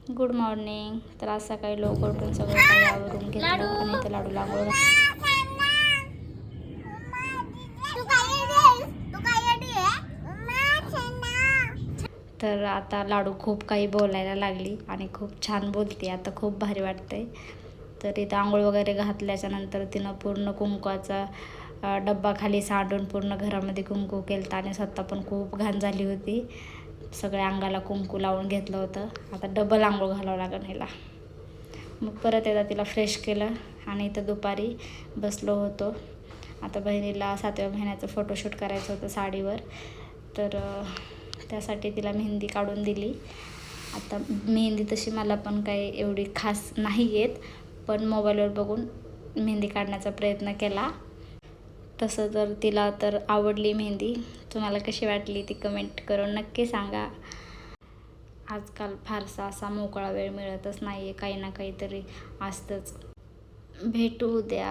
Good morning. तर आज सकाळी लवकर उठून सगळं काही आवरून घेतलं आणि इथं लाडूला आंघोळ तर आता लाडू खूप काही बोलायला लागली आणि खूप छान बोलते. आता खूप भारी वाटतंय. तर इथं आंघोळ वगैरे घातल्याच्या नंतर तिनं पूर्ण कुंकवाचा डब्बा खाली सांडून पूर्ण घरामध्ये कुंकू केलं आणि स्वतः पण खूप घाण झाली होती. सगळ्या अंगाला कुंकू लावून घेतलं होतं. आता डबल आंघोळ घालावं लागेल ह्याला. मग परत एकदा तिला फ्रेश केलं आणि इथं दुपारी बसलो होतो. आता बहिणीला 7व्या महिन्याचं फोटोशूट करायचं होतं साडीवर. तर त्यासाठी तिला मेहंदी काढून दिली. आता मेहंदी तशी मला पण काही एवढी खास नाही येत, पण मोबाईलवर बघून मेहंदी काढण्याचा प्रयत्न केला. तसं तर तिला तर आवडली मेहंदी. तुम्हाला कशी वाटली ती कमेंट करून नक्की सांगा. आजकाल फारसा असा मोकळा वेळ मिळतच नाही आहे, काही ना काहीतरी असतंच. भेटू उद्या.